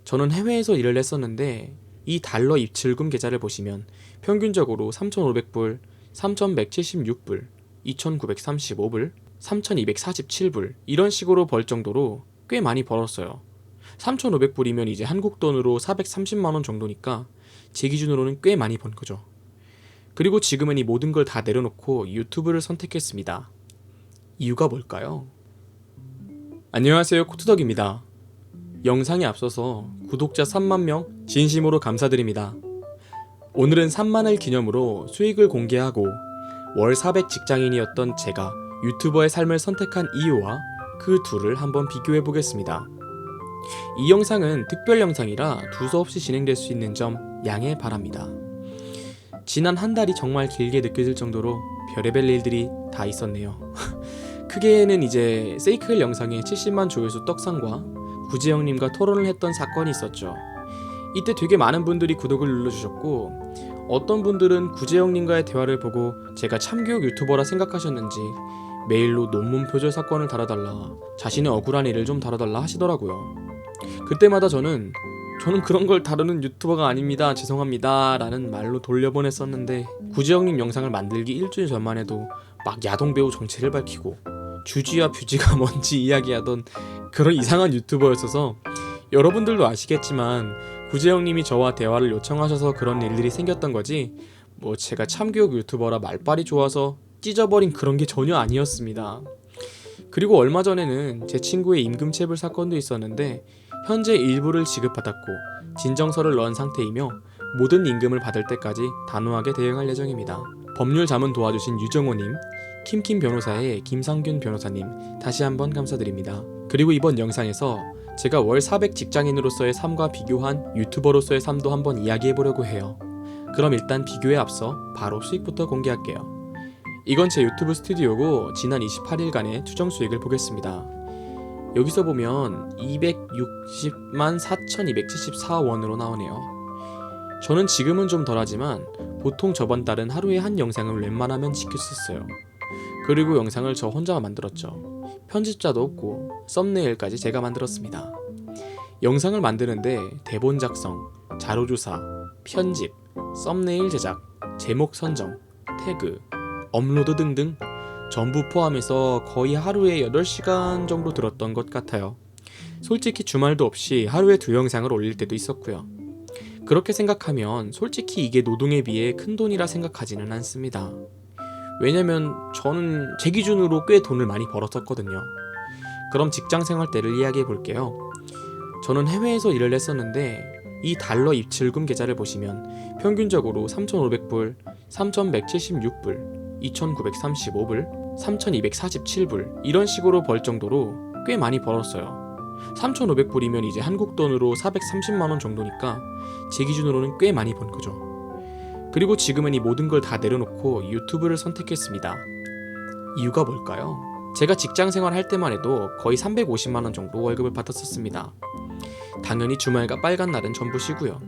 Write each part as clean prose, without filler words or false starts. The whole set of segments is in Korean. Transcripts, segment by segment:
저는 해외에서 일을 했었는데 이 달러 입출금 계좌를 보시면 평균적으로 3,500불, 3,176불, 2,935불, 3,247불 이런 식으로 벌 정도로 꽤 많이 벌었어요. 3,500불이면 이제 한국 돈으로 430만원 정도니까 제 기준으로는 꽤 많이 번 거죠. 그리고 지금은 이 모든 걸 다 내려놓고 유튜브를 선택했습니다. 이유가 뭘까요? 안녕하세요, 코트덕입니다. 영상에 앞서서 구독자 3만명 진심으로 감사드립니다. 오늘은 3만을 기념으로 수익을 공개하고 월 400 직장인이었던 제가 유튜버의 삶을 선택한 이유와 그 둘을 한번 비교해 보겠습니다. 이 영상은 특별 영상이라 두서없이 진행될 수 있는 점 양해 바랍니다. 지난 한 달이 정말 길게 느껴질 정도로 별의별 일들이 다 있었네요. 크게는 이제 세이클 영상의 70만 조회수 떡상과 구재영님과 토론을 했던 사건이 있었죠. 이때 되게 많은 분들이 구독을 눌러주셨고, 어떤 분들은 구재영님과의 대화를 보고 제가 참교육 유튜버라 생각하셨는지 메일로 논문 표절 사건을 다뤄달라, 자신의 억울한 일을 좀 다뤄달라 하시더라고요. 그때마다 저는 그런 걸 다루는 유튜버가 아닙니다, 죄송합니다 라는 말로 돌려보냈었는데, 구재영님 영상을 만들기 일주일 전만 해도 막 야동배우 정체를 밝히고 주지와 뷰지가 뭔지 이야기하던 그런 이상한 유튜버였어서, 여러분들도 아시겠지만 구재영님이 저와 대화를 요청하셔서 그런 일들이 생겼던 거지, 뭐 제가 참교육 유튜버라 말빨이 좋아서 찢어버린 그런 게 전혀 아니었습니다. 그리고 얼마 전에는 제 친구의 임금체불 사건도 있었는데, 현재 일부를 지급받았고 진정서를 넣은 상태이며 모든 임금을 받을 때까지 단호하게 대응할 예정입니다. 법률 자문 도와주신 유정호님, 킴킴 변호사의 김상균 변호사님, 다시 한번 감사드립니다. 그리고 이번 영상에서 제가 월 400 직장인으로서의 삶과 비교한 유튜버로서의 삶도 한번 이야기해보려고 해요. 그럼 일단 비교에 앞서 바로 수익부터 공개할게요. 이건 제 유튜브 스튜디오고 지난 28일간의 추정 수익을 보겠습니다. 여기서 보면 260만 4,274원으로 나오네요. 저는 지금은 좀 덜하지만 보통 저번 달은 하루에 한 영상을 웬만하면 지킬 수 있어요. 그리고 영상을 저 혼자 만들었죠. 편집자도 없고 썸네일까지 제가 만들었습니다. 영상을 만드는데 대본 작성, 자료조사, 편집, 썸네일 제작, 제목 선정, 태그, 업로드 등등 전부 포함해서 거의 하루에 8시간 정도 들었던 것 같아요. 솔직히 주말도 없이 하루에 2영상을 올릴 때도 있었고요. 그렇게 생각하면 솔직히 이게 노동에 비해 큰 돈이라 생각하지는 않습니다. 왜냐면 저는 제 기준으로 꽤 돈을 많이 벌었었거든요. 그럼 직장생활 때를 이야기해 볼게요. 저는 해외에서 일을 했었는데 이 달러 입출금 계좌를 보시면 평균적으로 3,500불, 3,176불, 2,935불, 3,247불 이런 식으로 벌 정도로 꽤 많이 벌었어요. 3,500불이면 이제 한국 돈으로 430만원 정도니까 제 기준으로는 꽤 많이 번 거죠. 그리고 지금은 이 모든 걸 다 내려놓고 유튜브를 선택했습니다. 이유가 뭘까요? 제가 직장생활 할 때만 해도 거의 350만원 정도 월급을 받았었습니다. 당연히 주말과 빨간 날은 전부 쉬고요.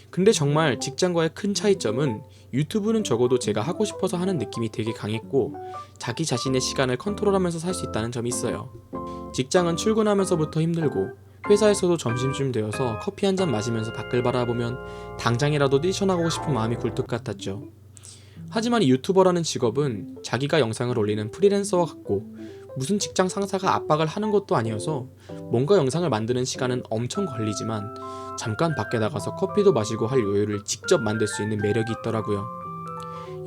근데 정말 직장과의 큰 차이점은 유튜브는 적어도 제가 하고 싶어서 하는 느낌이 되게 강했고 자기 자신의 시간을 컨트롤하면서 살 수 있다는 점이 있어요. 직장은 출근하면서부터 힘들고 회사에서도 점심쯤 되어서 커피 한잔 마시면서 밖을 바라보면 당장이라도 뛰쳐나가고 싶은 마음이 굴뚝 같았죠. 하지만 이 유튜버라는 직업은 자기가 영상을 올리는 프리랜서와 같고 무슨 직장 상사가 압박을 하는 것도 아니어서 뭔가 영상을 만드는 시간은 엄청 걸리지만 잠깐 밖에 나가서 커피도 마시고 할 여유를 직접 만들 수 있는 매력이 있더라고요.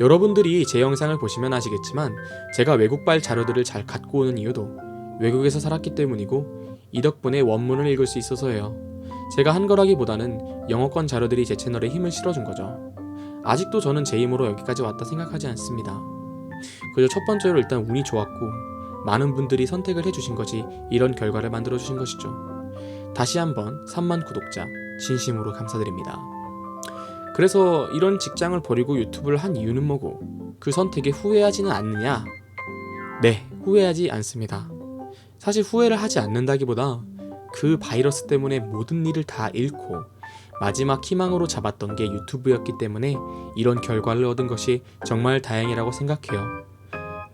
여러분들이 제 영상을 보시면 아시겠지만 제가 외국발 자료들을 잘 갖고 오는 이유도 외국에서 살았기 때문이고 이 덕분에 원문을 읽을 수 있어서예요. 제가 한 거라기보다는 영어권 자료들이 제 채널에 힘을 실어준 거죠. 아직도 저는 제 힘으로 여기까지 왔다 생각하지 않습니다. 그저 첫 번째로 일단 운이 좋았고 많은 분들이 선택을 해주신 거지 이런 결과를 만들어주신 것이죠. 다시 한번 3만 구독자 진심으로 감사드립니다. 그래서 이런 직장을 버리고 유튜브를 한 이유는 뭐고 그 선택에 후회하지는 않느냐? 네, 후회하지 않습니다. 사실 후회를 하지 않는다기보다 그 바이러스 때문에 모든 일을 다 잃고 마지막 희망으로 잡았던 게 유튜브였기 때문에 이런 결과를 얻은 것이 정말 다행이라고 생각해요.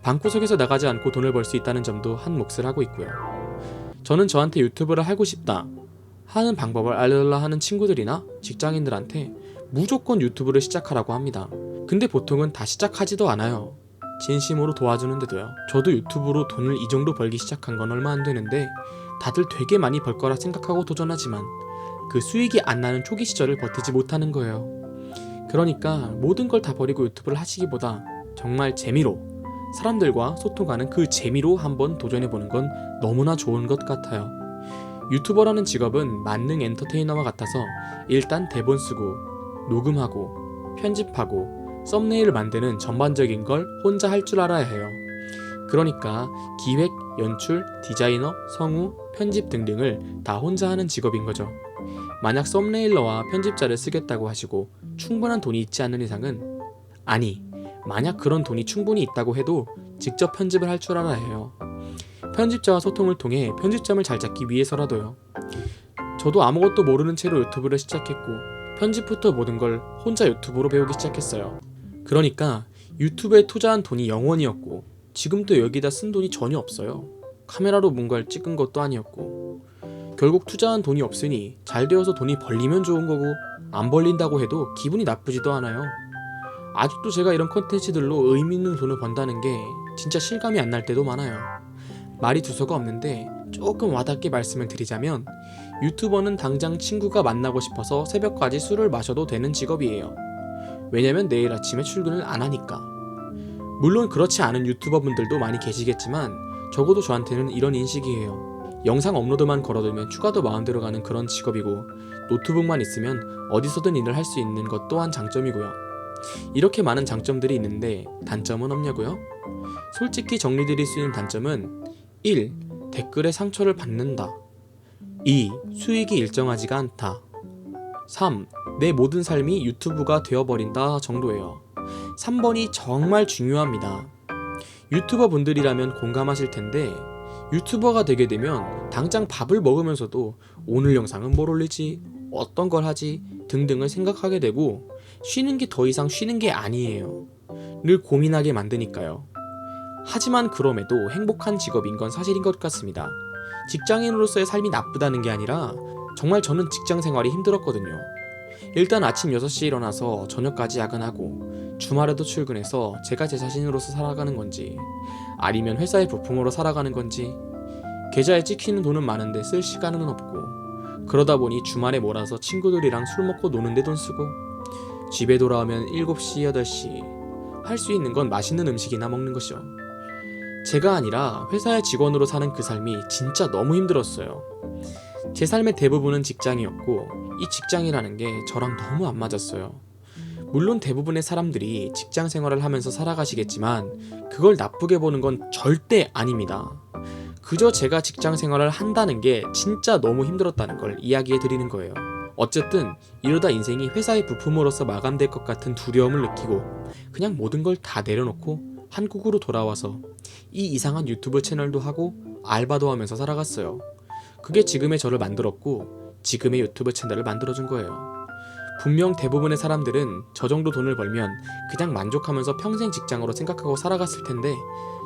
방구석에서 나가지 않고 돈을 벌 수 있다는 점도 한 몫을 하고 있고요. 저는 저한테 유튜브를 하고 싶다 하는 방법을 알려달라 하는 친구들이나 직장인들한테 무조건 유튜브를 시작하라고 합니다. 근데 보통은 다 시작하지도 않아요. 진심으로 도와주는데도요. 저도 유튜브로 돈을 이 정도 벌기 시작한 건 얼마 안 되는데 다들 되게 많이 벌 거라 생각하고 도전하지만 그 수익이 안 나는 초기 시절을 버티지 못하는 거예요. 그러니까 모든 걸 다 버리고 유튜브를 하시기보다 정말 재미로, 사람들과 소통하는 그 재미로 한번 도전해보는 건 너무나 좋은 것 같아요. 유튜버라는 직업은 만능 엔터테이너와 같아서 일단 대본 쓰고 녹음하고 편집하고 썸네일을 만드는 전반적인 걸 혼자 할 줄 알아야 해요. 그러니까 기획, 연출, 디자이너, 성우, 편집 등등을 다 혼자 하는 직업인 거죠. 만약 썸네일러와 편집자를 쓰겠다고 하시고 충분한 돈이 있지 않는 이상은, 아니, 만약 그런 돈이 충분히 있다고 해도 직접 편집을 할 줄 알아야 해요. 편집자와 소통을 통해 편집점을 잘 잡기 위해서라도요. 저도 아무것도 모르는 채로 유튜브를 시작했고 편집부터 모든 걸 혼자 유튜브로 배우기 시작했어요. 그러니까 유튜브에 투자한 돈이 0원이었고 지금도 여기다 쓴 돈이 전혀 없어요. 카메라로 뭔가를 찍은 것도 아니었고 결국 투자한 돈이 없으니 잘 되어서 돈이 벌리면 좋은 거고 안 벌린다고 해도 기분이 나쁘지도 않아요. 아직도 제가 이런 컨텐츠들로 의미 있는 돈을 번다는 게 진짜 실감이 안 날 때도 많아요. 말이 두서가 없는데 조금 와닿게 말씀을 드리자면 유튜버는 당장 친구가 만나고 싶어서 새벽까지 술을 마셔도 되는 직업이에요. 왜냐면 내일 아침에 출근을 안 하니까. 물론 그렇지 않은 유튜버분들도 많이 계시겠지만 적어도 저한테는 이런 인식이에요. 영상 업로드만 걸어두면 휴가도 마음대로 가는 그런 직업이고 노트북만 있으면 어디서든 일을 할 수 있는 것 또한 장점이고요. 이렇게 많은 장점들이 있는데 단점은 없냐고요? 솔직히 정리드릴 수 있는 단점은 1. 댓글에 상처를 받는다. 2. 수익이 일정하지가 않다. 3. 내 모든 삶이 유튜브가 되어버린다 정도예요. 3번이 정말 중요합니다. 유튜버 분들이라면 공감하실 텐데 유튜버가 되게 되면 당장 밥을 먹으면서도 오늘 영상은 뭘 올리지, 어떤 걸 하지 등등을 생각하게 되고 쉬는 게 더 이상 쉬는 게 아니에요. 늘 고민하게 만드니까요. 하지만 그럼에도 행복한 직업인 건 사실인 것 같습니다. 직장인으로서의 삶이 나쁘다는 게 아니라 정말 저는 직장 생활이 힘들었거든요. 일단 아침 6시에 일어나서 저녁까지 야근하고 주말에도 출근해서 제가 제 자신으로서 살아가는 건지 아니면 회사의 부품으로 살아가는 건지 계좌에 찍히는 돈은 많은데 쓸 시간은 없고 그러다 보니 주말에 몰아서 친구들이랑 술 먹고 노는데 돈 쓰고 집에 돌아오면 7시, 8시 할 수 있는 건 맛있는 음식이나 먹는 것이죠. 제가 아니라 회사의 직원으로 사는 그 삶이 진짜 너무 힘들었어요. 제 삶의 대부분은 직장이었고 이 직장이라는 게 저랑 너무 안 맞았어요. 물론 대부분의 사람들이 직장 생활을 하면서 살아가시겠지만 그걸 나쁘게 보는 건 절대 아닙니다. 그저 제가 직장 생활을 한다는 게 진짜 너무 힘들었다는 걸 이야기해 드리는 거예요. 어쨌든 이러다 인생이 회사의 부품으로서 마감될 것 같은 두려움을 느끼고 그냥 모든 걸 다 내려놓고 한국으로 돌아와서 이 이상한 유튜브 채널도 하고 알바도 하면서 살아갔어요. 그게 지금의 저를 만들었고 지금의 유튜브 채널을 만들어준 거예요. 분명 대부분의 사람들은 저 정도 돈을 벌면 그냥 만족하면서 평생 직장으로 생각하고 살아갔을 텐데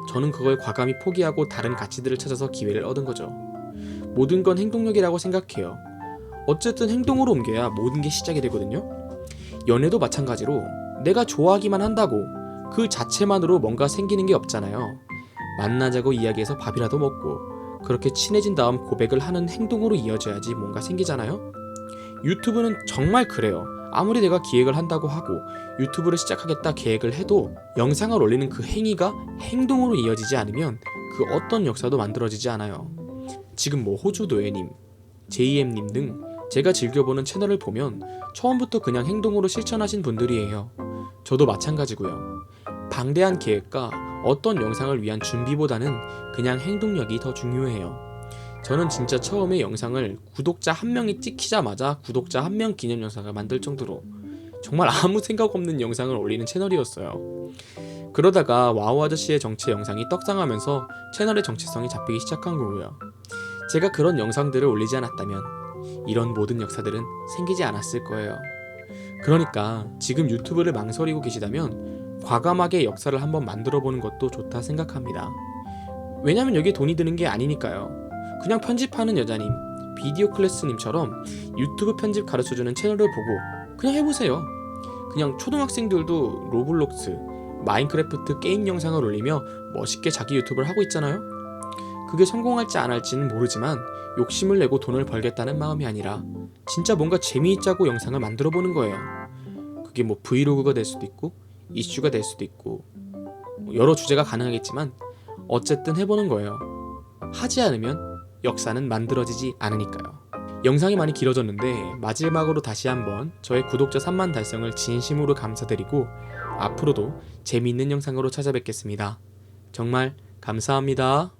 저는 그걸 과감히 포기하고 다른 가치들을 찾아서 기회를 얻은 거죠. 모든 건 행동력이라고 생각해요. 어쨌든 행동으로 옮겨야 모든 게 시작이 되거든요. 연애도 마찬가지로 내가 좋아하기만 한다고 그 자체만으로 뭔가 생기는 게 없잖아요. 만나자고 이야기해서 밥이라도 먹고 그렇게 친해진 다음 고백을 하는 행동으로 이어져야지 뭔가 생기잖아요. 유튜브는 정말 그래요. 아무리 내가 기획을 한다고 하고 유튜브를 시작하겠다 계획을 해도 영상을 올리는 그 행위가 행동으로 이어지지 않으면 그 어떤 역사도 만들어지지 않아요. 지금 호주 노예님, JM님 등 제가 즐겨보는 채널을 보면 처음부터 그냥 행동으로 실천하신 분들이에요. 저도 마찬가지고요. 방대한 계획과 어떤 영상을 위한 준비보다는 그냥 행동력이 더 중요해요. 저는 진짜 처음에 영상을 구독자 1명이 찍히자마자 구독자 1명 기념 영상을 만들 정도로 정말 아무 생각 없는 영상을 올리는 채널이었어요. 그러다가 와우 아저씨의 정체 영상이 떡상하면서 채널의 정체성이 잡히기 시작한 거고요. 제가 그런 영상들을 올리지 않았다면 이런 모든 역사들은 생기지 않았을 거예요. 그러니까 지금 유튜브를 망설이고 계시다면 과감하게 역사를 한번 만들어보는 것도 좋다 생각합니다. 왜냐면 여기에 돈이 드는 게 아니니까요. 그냥 편집하는 여자님, 비디오 클래스님처럼 유튜브 편집 가르쳐주는 채널을 보고 그냥 해보세요. 그냥 초등학생들도 로블록스, 마인크래프트 게임 영상을 올리며 멋있게 자기 유튜브를 하고 있잖아요. 그게 성공할지 안 할지는 모르지만 욕심을 내고 돈을 벌겠다는 마음이 아니라 진짜 뭔가 재미있자고 영상을 만들어 보는 거예요. 그게 뭐 브이로그가 될 수도 있고 이슈가 될 수도 있고 여러 주제가 가능하겠지만 어쨌든 해보는 거예요. 하지 않으면 역사는 만들어지지 않으니까요. 영상이 많이 길어졌는데 마지막으로 다시 한번 저의 구독자 3만 달성을 진심으로 감사드리고 앞으로도 재미있는 영상으로 찾아뵙겠습니다. 정말 감사합니다.